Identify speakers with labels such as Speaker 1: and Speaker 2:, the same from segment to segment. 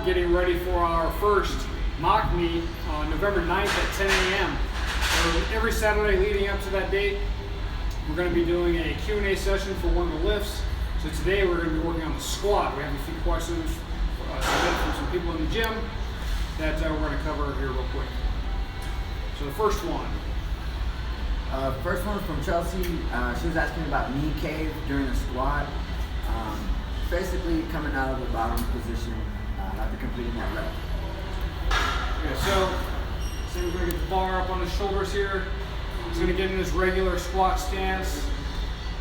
Speaker 1: we're getting ready for our first mock meet on November 9th at 10 a.m. So every Saturday leading up to that date, we're going to be doing a Q&A session for one of the lifts. So today we're going to be working on the squat. We have a few questions submitted from some people in the gym that we're going to cover here real quick. So the first one.
Speaker 2: First one from Chelsea. She was asking about knee cave during the squat. Basically coming out of the bottom position after completing that rep.
Speaker 1: Okay, so we're going to get the bar up on his shoulders here. He's going to get in his regular squat stance.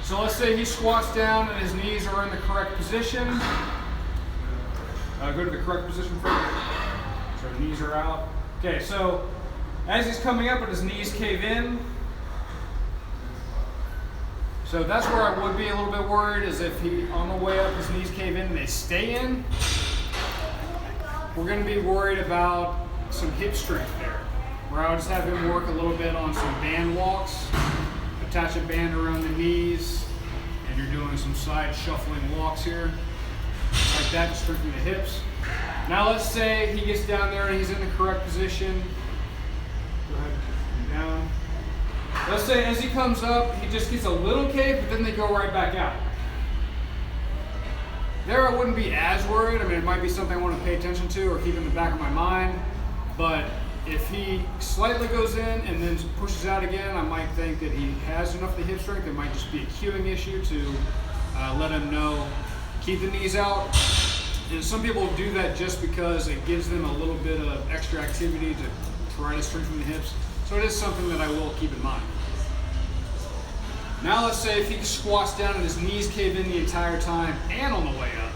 Speaker 1: So let's say he squats down and his knees are in the correct position. Go to the correct position for you. So knees are out. Okay, so as he's coming up and his knees cave in, so that's where I would be a little bit worried, is if he, on the way up, his knees cave in and they stay in. We're going to be worried about some hip strength there, where I would just have him work a little bit on some band walks, attach a band around the knees, and you're doing some side shuffling walks here, like that to strengthen the hips. Now let's say he gets down there and he's in the correct position. Go ahead and down. Let's say as he comes up, he just gets a little cave, but then they go right back out. There I wouldn't be as worried. I mean, it might be something I want to pay attention to or keep in the back of my mind. But if he slightly goes in and then pushes out again, I might think that he has enough of the hip strength. It might just be a cueing issue to let him know, keep the knees out. And some people do that just because it gives them a little bit of extra activity to try to strengthen the hips. So it is something that I will keep in mind. Now let's say if he squats down and his knees cave in the entire time and on the way up.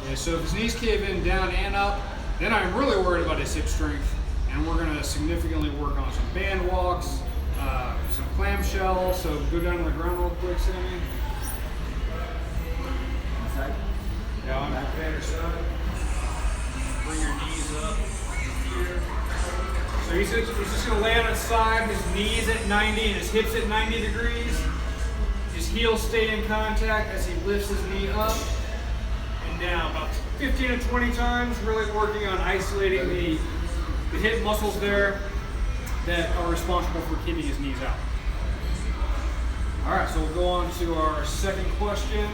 Speaker 1: Yeah, so if his knees cave in down and up, then I'm really worried about his hip strength, and we're going to significantly work on some band walks, some clamshells. So go down to the ground real quick, Sammy. Yeah, on the better side. Bring your knees up here. So he's just going to lay on his side, his knees at 90 and his hips at 90 degrees. His heels stay in contact as he lifts his knee up and down. About 15 to 20 times, really working on isolating the hip muscles there that are responsible for keeping his knees out. All right, so we'll go on to our second question.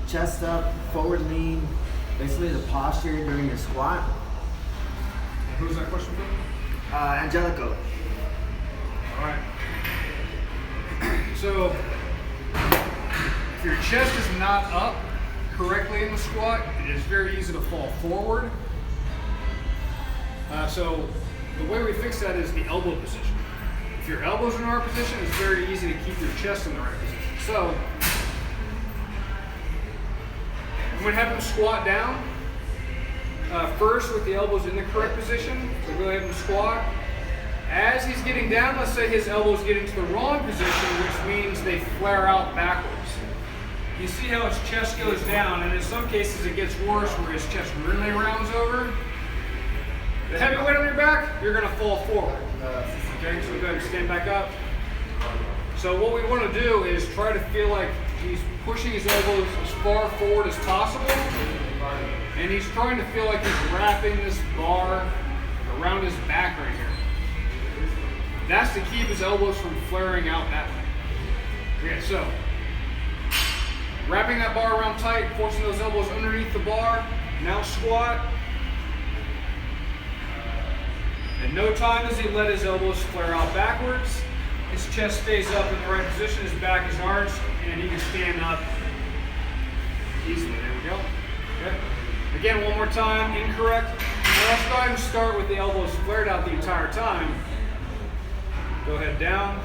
Speaker 2: Chest up, forward lean, basically the posture during your squat.
Speaker 1: And who's that question from?
Speaker 2: Angelico.
Speaker 1: All right. So if your chest is not up correctly in the squat, it is very easy to fall forward. So the way we fix that is the elbow position. If your elbows are in our position, it's very easy to keep your chest in the right position. So I'm going to have him squat down first with the elbows in the correct position. So go ahead and squat. As he's getting down, let's say his elbows get into the wrong position, which means they flare out backwards. You see how his chest goes down, and in some cases it gets worse where his chest really rounds over. The heavy weight on your back, you're going to fall forward. Okay, so go ahead and stand back up. So what we want to do is try to feel like he's pushing his elbows as far forward as possible, and he's trying to feel like he's wrapping this bar around his back right here. That's to keep his elbows from flaring out that way. Okay, so wrapping that bar around tight, forcing those elbows underneath the bar. Now squat. At no time does he let his elbows flare out backwards. His chest stays up in the right position, his back is arched, and he can stand up easily. There we go. Okay. Again, one more time, incorrect. Now let's go ahead and start with the elbows flared out the entire time. Go ahead down.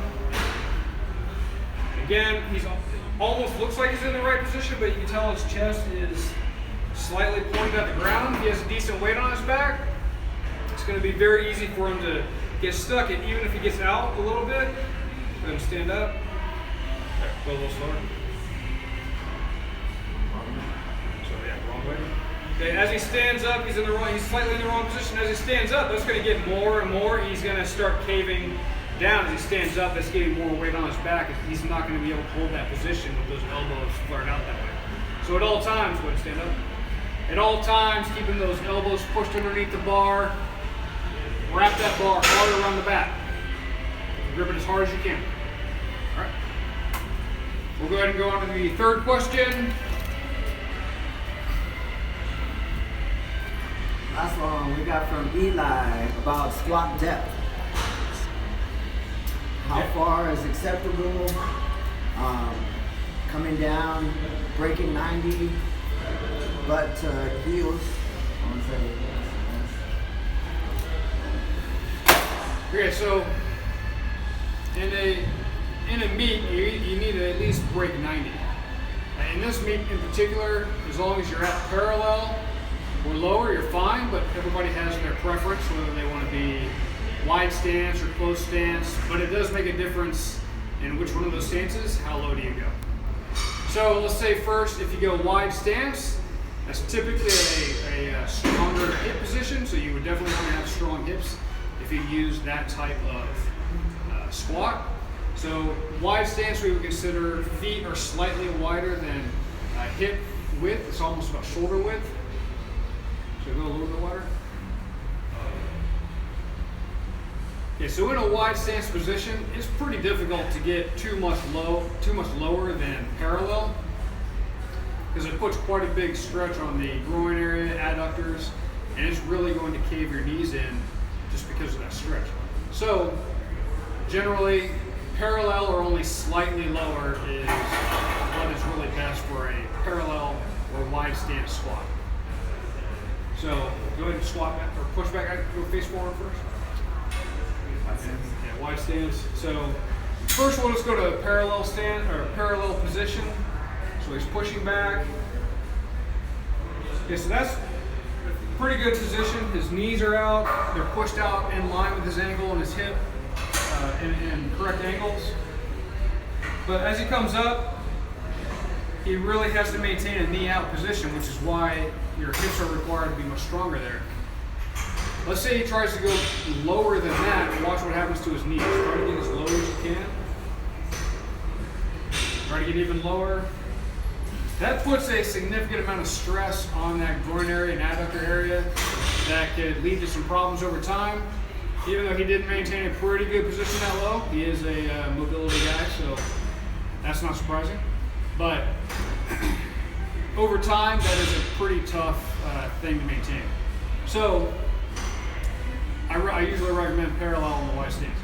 Speaker 1: Again, he's almost looks like he's in the right position, but you can tell his chest is slightly pointed at the ground. He has a decent weight on his back. It's going to be very easy for him to get stuck, and even if he gets out a little bit, go ahead and stand up. Okay, go a little slower. So yeah, wrong way. Okay, as he stands up, he's slightly in the wrong position. As he stands up, that's going to get more and more. He's going to start caving down as he stands up. That's getting more weight on his back. He's not going to be able to hold that position with those elbows flared out that way. So at all times, go ahead and stand up. At all times, keeping those elbows pushed underneath the bar. Wrap that bar hard around the back. Grip it as hard as you can. All right. We'll go ahead and go on to the third question.
Speaker 2: Last one we got from Eli about squat depth. How far is acceptable? Coming down, breaking 90, butt to heels. I want to say.
Speaker 1: Okay, so in a meet, you need to at least break 90. In this meet in particular, as long as you're at parallel or lower, you're fine, but everybody has their preference, whether they want to be wide stance or close stance, but it does make a difference in which one of those stances, how low do you go. So let's say first, if you go wide stance, that's typically a stronger hip position, so you would definitely want to have strong hips if you use that type of squat. So wide stance, we would consider feet are slightly wider than hip width. It's almost about shoulder width. So go a little bit wider. Okay, so in a wide stance position, it's pretty difficult to get too much lower than parallel, because it puts quite a big stretch on the groin area, adductors, and it's really going to cave your knees in just because of that stretch. So generally, parallel or only slightly lower is what is really best for a parallel or wide stance squat. So go ahead and squat back or push back, go face forward first. Yeah, wide stance. So first we'll just go to a parallel stand or parallel position. So he's pushing back. Okay, so that's a pretty good position. His knees are out. They're pushed out in line with his ankle and his hip in correct angles. But as he comes up, he really has to maintain a knee out position, which is why your hips are required to be much stronger there. Let's say he tries to go lower than that, and watch what happens to his knees. Try to get as low as you can. Try to get even lower. That puts a significant amount of stress on that groin area and adductor area that could lead to some problems over time. Even though he didn't maintain a pretty good position that low, he is a mobility guy, so that's not surprising. But over time, that is a pretty tough thing to maintain. So I usually recommend parallel on the wide stance.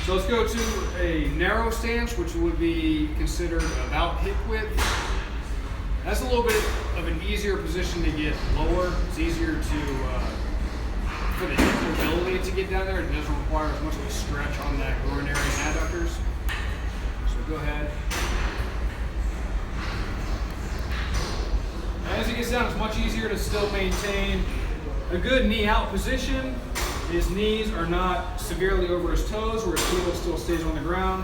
Speaker 1: So let's go to a narrow stance, which would be considered about hip width. That's a little bit of an easier position to get lower. It's easier for the hip mobility to get down there. It doesn't require as much of a stretch on that groin area and adductors. So go ahead. As he gets down, it's much easier to still maintain a good knee out position. His knees are not severely over his toes, where his heel still stays on the ground.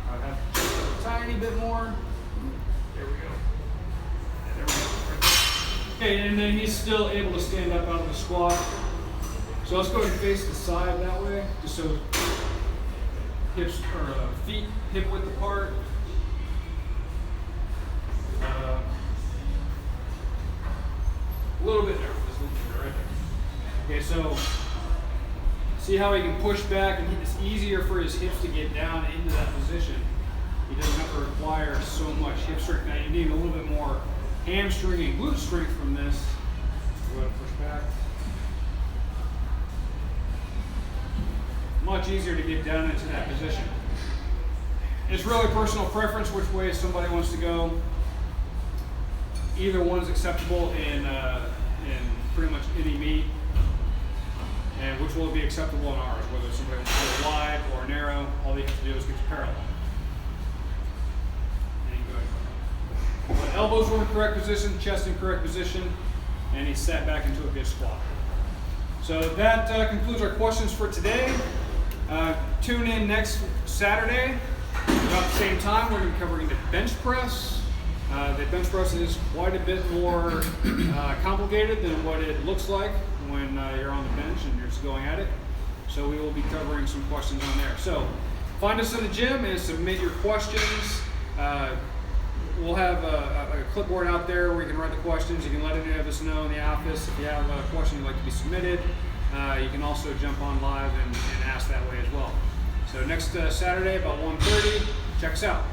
Speaker 1: I have just a tiny bit more. There we go. Yeah, there we go. Right there. Okay, and then he's still able to stand up out of the squat. So let's go ahead and face the side that way, just so hips or feet hip width apart. A little bit there, just a little bit right there. Okay, so see how he can push back, and it's easier for his hips to get down into that position. He doesn't have to require so much hip strength. Now you need a little bit more hamstring and glute strength from this. Go ahead and push back. Much easier to get down into that position. It's really personal preference which way somebody wants to go. Either one's acceptable in pretty much any meet, and which will be acceptable in ours, whether somebody wants to go wide or narrow. All they have to do is get to parallel. And good. But elbows were in the correct position, chest in correct position, and he sat back into a good squat. So that concludes our questions for today. Tune in next Saturday about the same time. We're going to be covering the bench press. The bench press is quite a bit more complicated than what it looks like when you're on the bench and you're just going at it. So we will be covering some questions on there. So find us in the gym and submit your questions. We'll have a clipboard out there where you can write the questions. You can let any of us know in the office if you have a question you'd like to be submitted. You can also jump on live and ask that way as well. So next Saturday about 1:30, check us out.